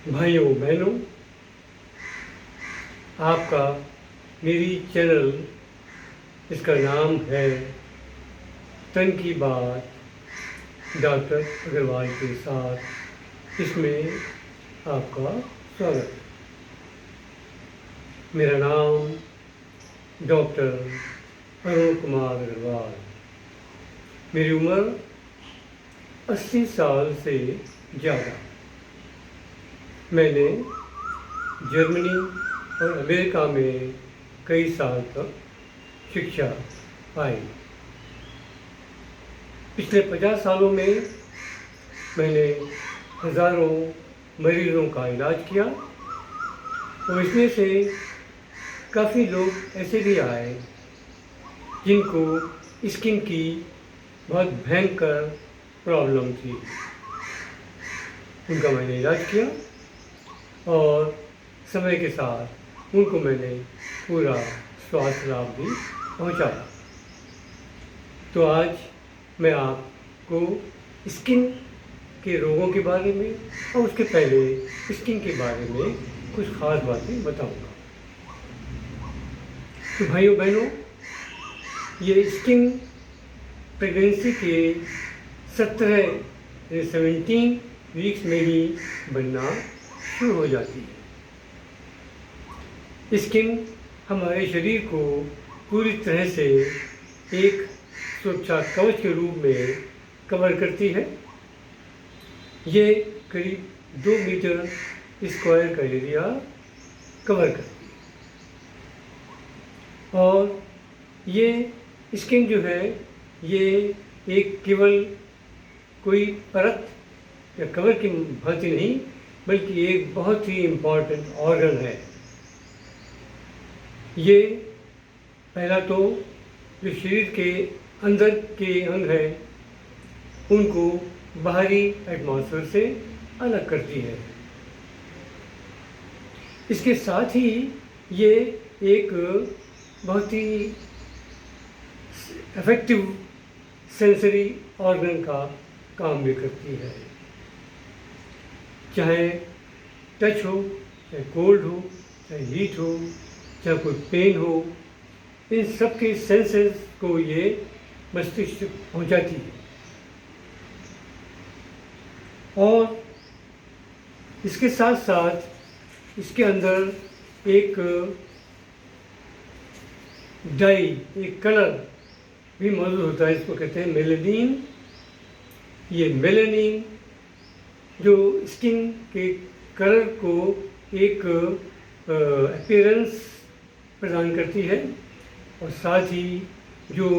भाइयों बहनों, आपका मेरी चैनल, इसका नाम है तन की बात डॉक्टर अग्रवाल के साथ। इसमें आपका स्वागत है। मेरा नाम डॉक्टर अरुण कुमार अग्रवाल। मेरी उम्र 80 साल से ज़्यादा। मैंने जर्मनी और अमेरिका में कई साल तक शिक्षा पाई। पिछले 50 सालों में मैंने हज़ारों मरीज़ों का इलाज किया और इसमें से काफ़ी लोग ऐसे भी आए जिनको स्किन की बहुत भयंकर प्रॉब्लम थी। उनका मैंने इलाज किया और समय के साथ उनको मैंने पूरा स्वास्थ्य लाभ भी पहुंचाया। तो आज मैं आपको स्किन के रोगों के बारे में और उसके पहले स्किन के बारे में कुछ ख़ास बातें बताऊंगा। तो भाइयों बहनों, ये स्किन प्रेगनेंसी के 17 वीक्स में ही बनना शुरू हो जाती है। स्किन हमारे शरीर को पूरी तरह से एक सुरक्षा कवच के रूप में कवर करती है। ये करीब 2 मीटर स्क्वायर का एरिया कवर करती है और ये स्किन जो है ये एक केवल कोई परत या कवर की भांति नहीं, बल्कि एक बहुत ही इम्पॉर्टेंट ऑर्गन है। ये पहला तो जो शरीर के अंदर के अंग है उनको बाहरी एटमॉस्फेयर से अलग करती है। इसके साथ ही ये एक बहुत ही इफेक्टिव सेंसरी ऑर्गन का काम भी करती है। चाहे टच हो, चाहे कोल्ड हो, चाहे हीट हो, चाहे कोई पेन हो, इन सब के सेंसेस को ये मस्तिष्क पहुंचाती है। और इसके साथ साथ इसके अंदर एक डाई, एक कलर भी मौजूद होता है, इसको कहते हैं मेलेनिन। ये मेलेनिन जो स्किन के कलर को एक अपीयरेंस प्रदान करती है और साथ ही जो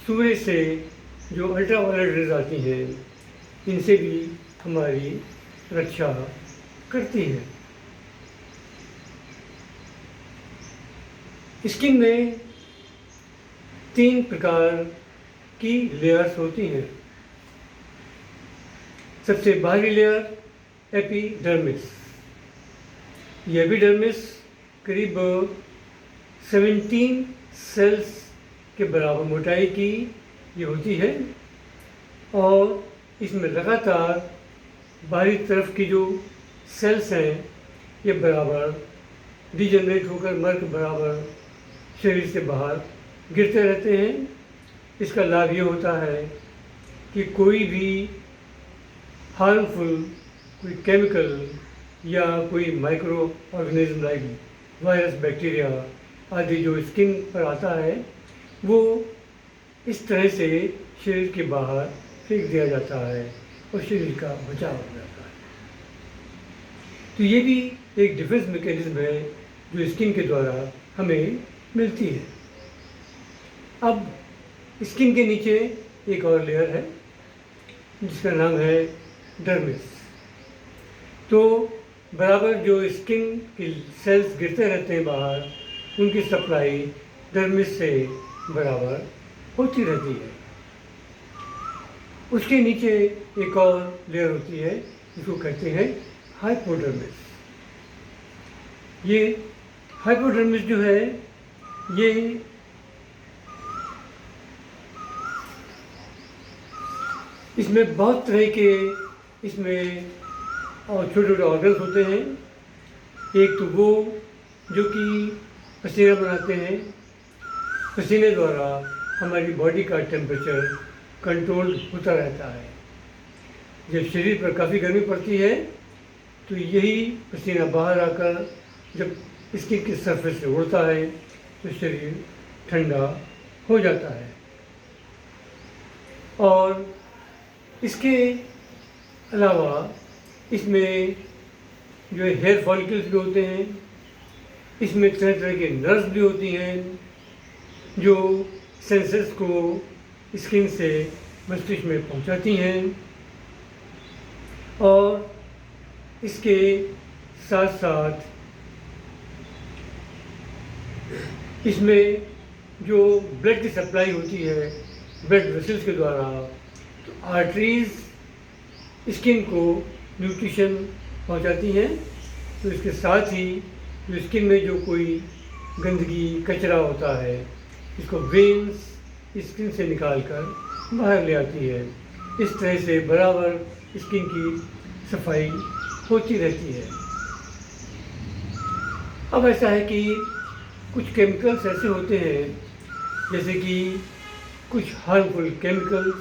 सूर्य से जो अल्ट्रावायलेट रेज आती हैं इनसे भी हमारी रक्षा करती है। स्किन में 3 प्रकार की लेयर्स होती हैं। सबसे बाहरी लेयर एपिडर्मिस। ये एपिडर्मिस करीब 17 सेल्स के बराबर मोटाई की ये होती है और इसमें लगातार बाहरी तरफ की जो सेल्स हैं ये बराबर डिजनरेट होकर मर के बराबर शरीर से बाहर गिरते रहते हैं। इसका लाभ ये होता है कि कोई भी हार्मफुल कोई केमिकल या कोई micro organism like virus, bacteria आदि जो स्किन पर आता है वो इस तरह से शरीर के बाहर फेंक दिया जाता है और शरीर का बचाव हो जाता है। तो ये भी एक डिफेंस मैकेनिज्म है जो स्किन के द्वारा हमें मिलती है। अब स्किन के नीचे एक और लेयर है जिसका नाम है डर्मिस। तो बराबर जो स्किन की सेल्स गिरते रहते हैं बाहर, उनकी सप्लाई डर्मिस से बराबर होती रहती है। उसके नीचे एक और लेयर होती है जिसको कहते हैं हाइपोडर्मिस। ये हाइपोडर्मिस जो है ये इसमें बहुत तरह के इसमें और छोटे छोटे ऑर्गन्स होते हैं। एक तो वो जो कि पसीना बनाते हैं, पसीने द्वारा हमारी बॉडी का टेम्परेचर कंट्रोल होता रहता है। जब शरीर पर काफ़ी गर्मी पड़ती है तो यही पसीना बाहर आकर जब स्किन की सरफेस से उड़ता है तो शरीर ठंडा हो जाता है। और इसके अलावा इसमें जो हेयर फॉलिकल्स भी होते हैं, इसमें तरह तरह के नर्व्स भी होती हैं जो सेंसर्स को स्किन से मस्तिष्क में पहुंचाती हैं। और इसके साथ साथ इसमें जो ब्लड की सप्लाई होती है ब्लड वेसल्स के द्वारा, तो आर्टरीज स्किन को न्यूट्रिशन पहुंचाती हैं। तो इसके साथ ही जो स्किन में जो कोई गंदगी कचरा होता है इसको वेन्स स्किन से निकालकर बाहर ले आती है। इस तरह से बराबर स्किन की सफाई होती रहती है। अब ऐसा है कि कुछ केमिकल्स ऐसे होते हैं जैसे कि कुछ हार्मफुल केमिकल्स,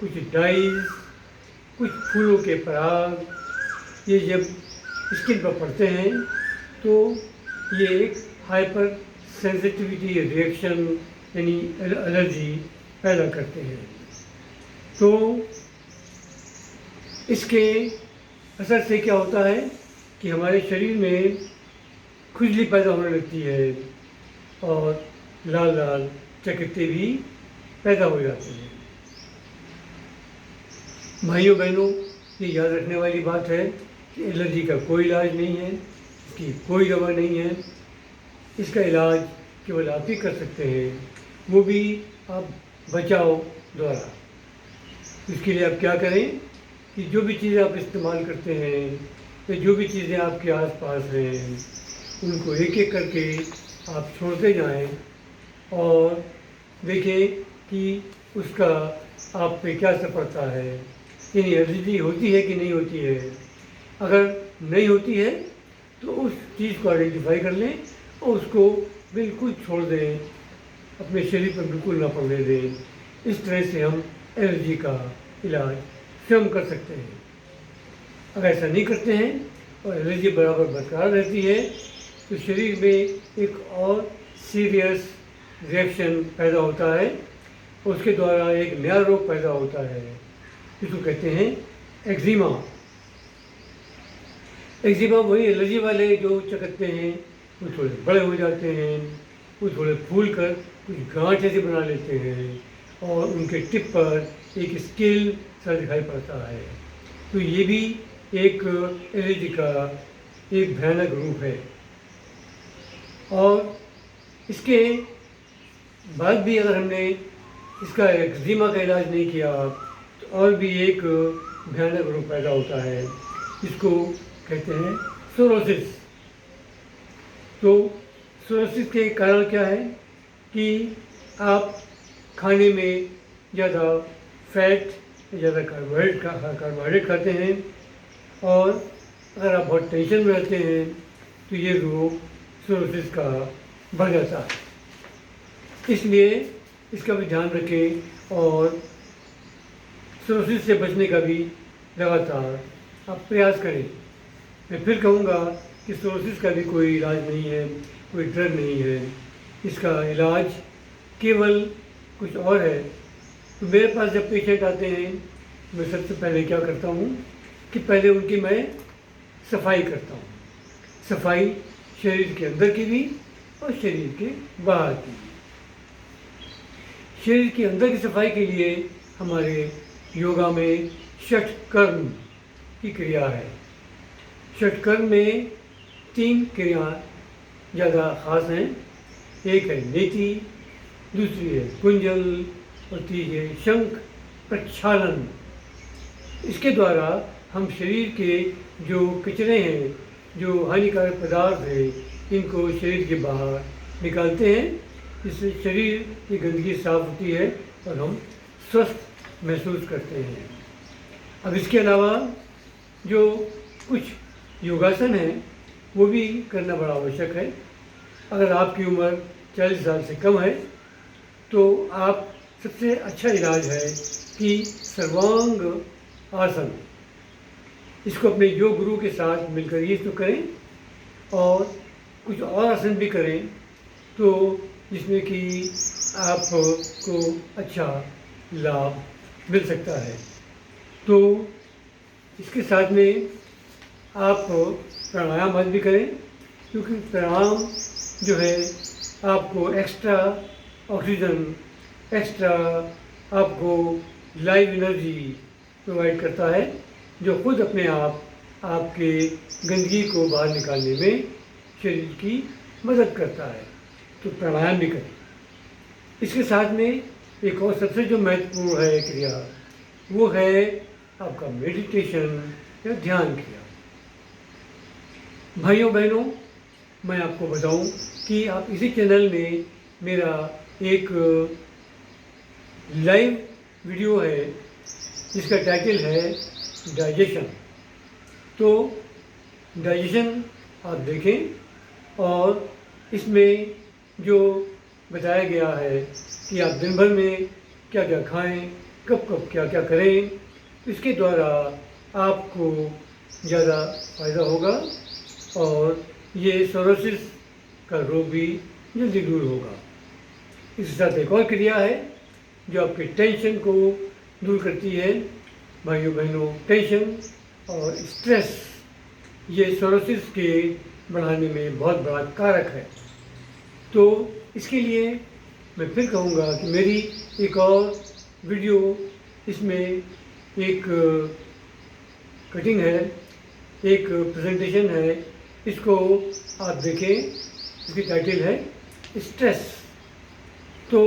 कुछ डाइज, कुछ फूलों के पराग, ये जब स्किन पर पड़ते हैं तो ये एक हाइपर सेंसिटिविटी रिएक्शन यानी एलर्जी पैदा करते हैं। तो इसके असर से क्या होता है कि हमारे शरीर में खुजली पैदा होने लगती है और लाल लाल चकत्ते भी पैदा हो जाते हैं। भाइयों बहनों, ये याद रखने वाली बात है कि एलर्जी का कोई इलाज नहीं है, इसकी कोई दवा नहीं है। इसका इलाज केवल आप ही कर सकते हैं, वो भी आप बचाव द्वारा। इसके लिए आप क्या करें कि जो भी चीज़ें आप इस्तेमाल करते हैं या जो भी चीज़ें आपके आसपास हैं उनको एक एक करके आप छोड़ते जाएं और देखें कि उसका आप पे क्या असर पड़ता है, यानी एलर्जी होती है कि नहीं होती है। अगर नहीं होती है तो उस चीज़ को आइडेंटिफाई कर लें और उसको बिल्कुल छोड़ दें, अपने शरीर पर बिल्कुल ना पड़ने दें। इस तरह से हम एलर्जी का इलाज स्वयं कर सकते हैं। अगर ऐसा नहीं करते हैं और एलर्जी बराबर बरकरार रहती है तो शरीर में एक और सीरियस रिएक्शन पैदा होता है, उसके द्वारा एक नया रोग पैदा होता है जिसको कहते हैं एक्जिमा। एक्जिमा वही एलर्जी वाले जो चकत्ते हैं वो थोड़े बड़े हो जाते हैं, वो थोड़े फूल कर कुछ गांठ जैसे बना लेते हैं और उनके टिप पर एक स्केल सा दिखाई पड़ता है। तो ये भी एक एलर्जी का एक भयानक रूप है। और इसके बाद भी अगर हमने इसका एक्जिमा का इलाज नहीं किया तो और भी एक भयानक रोग पैदा होता है, इसको कहते हैं सोरोसिस। तो सोरोसिस के कारण क्या है कि आप खाने में ज़्यादा फैट, ज़्यादा कार्बोहाइड्रेट खाते हैं और अगर आप बहुत टेंशन में रहते हैं तो ये रोग सोरोसिस का बढ़ जाता है। इसलिए इसका भी ध्यान रखें और सोरोसिस से बचने का भी लगातार आप प्रयास करें। मैं फिर कहूँगा कि सोरोसिस का भी कोई इलाज नहीं है, कोई ड्रग नहीं है। इसका इलाज केवल कुछ और है। तो मेरे पास जब पेशेंट आते हैं मैं सबसे पहले क्या करता हूँ कि पहले उनकी मैं सफाई करता हूँ। सफाई शरीर के अंदर की भी और शरीर के बाहर की भी। शरीर के अंदर की सफाई के लिए हमारे योगा में षटकर्म की क्रिया है। षटकर्म में 3 क्रिया ज़्यादा खास हैं। एक है नेति, दूसरी है कुंजल और तीसरी है शंख प्रक्षालन। इसके द्वारा हम शरीर के जो कचरे हैं, जो हानिकारक पदार्थ हैं, इनको शरीर के बाहर निकालते हैं, जिससे शरीर की गंदगी साफ होती है और हम स्वस्थ महसूस करते हैं। अब इसके अलावा जो कुछ योगासन हैं वो भी करना बड़ा आवश्यक है। अगर आपकी उम्र 40 साल से कम है तो आप सबसे अच्छा इलाज है कि सर्वांग आसन, इसको अपने योग गुरु के साथ मिलकर ये तो करें और कुछ और आसन भी करें तो जिसमें कि आपको अच्छा लाभ मिल सकता है। तो इसके साथ में आप प्राणायाम आज भी करें, क्योंकि प्राणायाम जो है आपको एक्स्ट्रा ऑक्सीजन, एक्स्ट्रा आपको लाइव एनर्जी प्रोवाइड करता है, जो खुद अपने आप आपके गंदगी को बाहर निकालने में शरीर की मदद करता है। तो प्राणायाम भी करें। इसके साथ में एक और सबसे जो महत्वपूर्ण है क्रिया, वो है आपका मेडिटेशन या ध्यान क्रिया। भाइयों बहनों, मैं आपको बताऊं कि आप इसी चैनल में मेरा एक लाइव वीडियो है जिसका टाइटल है डाइजेशन। तो डाइजेशन आप देखें और इसमें जो बताया गया है कि आप दिन भर में क्या क्या खाएं, कब कब क्या क्या करें, इसके द्वारा आपको ज़्यादा फ़ायदा होगा और ये सोरोसिस का रोग भी जल्दी दूर होगा। इसके साथ एक और क्रिया है जो आपके टेंशन को दूर करती है। भाइयों बहनों, टेंशन और स्ट्रेस ये सोरोसिस के बढ़ाने में बहुत बड़ा कारक है। तो इसके लिए मैं फिर कहूँगा कि मेरी एक और वीडियो, इसमें एक कटिंग है, एक प्रेजेंटेशन है, इसको आप देखें। इसकी टाइटल है स्ट्रेस। तो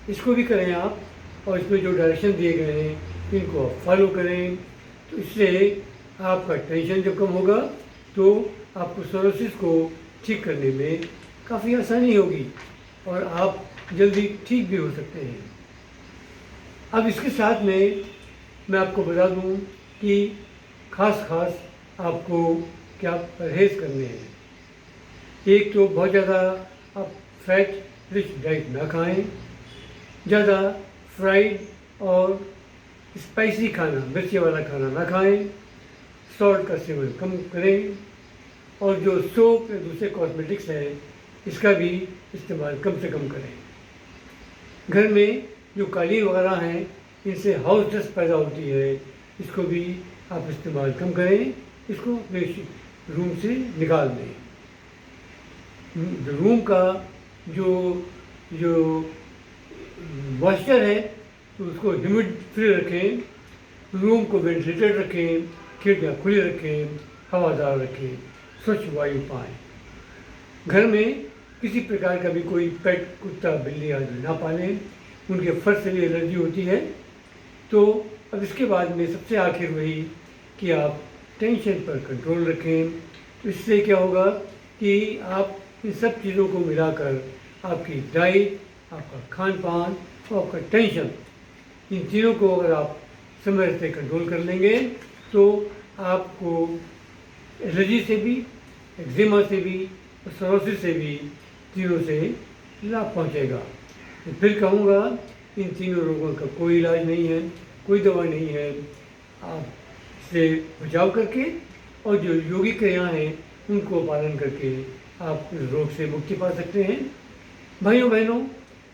इसको भी करें आप, और इसमें जो डायरेक्शन दिए गए हैं इनको आप फॉलो करें। तो इससे आपका टेंशन जब कम होगा तो आपको सोरोसिस को ठीक करने में काफ़ी आसानी होगी और आप जल्दी ठीक भी हो सकते हैं। अब इसके साथ में मैं आपको बता दूं कि खास आपको क्या परहेज़ करने हैं। एक तो बहुत ज़्यादा आप फैट रिच डाइट ना खाएं, ज़्यादा फ्राइड और स्पाइसी खाना, मिर्ची वाला खाना ना खाएं, सॉल्ट का सेवन कम करें और जो सोप या दूसरे कॉस्मेटिक्स है इसका भी इस्तेमाल कम से कम करें। घर में जो कालीन वगैरह हैं इनसे हाउस डस्ट पैदा होती है, इसको भी आप इस्तेमाल कम करें, इसको अपने रूम से निकाल दें। रूम का जो जो मॉइस्चर है तो उसको ह्यूमिड फ्री रखें, रूम को वेंटिलेटेड रखें, खिड़कियाँ खुली रखें, हवादार रखें, स्वच्छ वायु पाएँ। घर में किसी प्रकार का भी कोई पेट, कुत्ता, बिल्ली आदि ना पालें, उनके फर से भी एलर्जी होती है। तो अब इसके बाद में सबसे आखिर वही कि आप टेंशन पर कंट्रोल रखें। तो इससे क्या होगा कि आप इन सब चीज़ों को मिलाकर आपकी डाइट, आपका खान पान और आपका टेंशन, इन तीनों को अगर आप समय से कंट्रोल कर लेंगे तो आपको एलर्जी से भी, एक्जिमा से भी और सोरोसिस से भी, तीनों से लाभ पहुंचेगा। तो फिर कहूँगा इन तीनों रोगों का कोई इलाज नहीं है, कोई दवा नहीं है। आप से बचाव करके और जो योगिक क्रियाएँ हैं उनको पालन करके आप इस रोग से मुक्ति पा सकते हैं। भाइयों बहनों,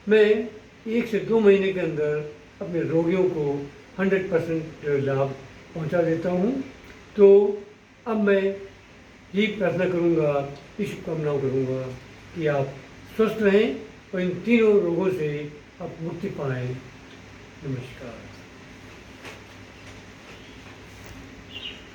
मैं 1 से 2 महीने के अंदर अपने रोगियों को 100% लाभ पहुंचा देता हूं। तो अब मैं यही प्रार्थना करूंगा, ये शुभकामनाओं करूंगा कि आप स्वस्थ रहें और इन तीनों रोगों से आप मुक्ति पाएँ। नमस्कार।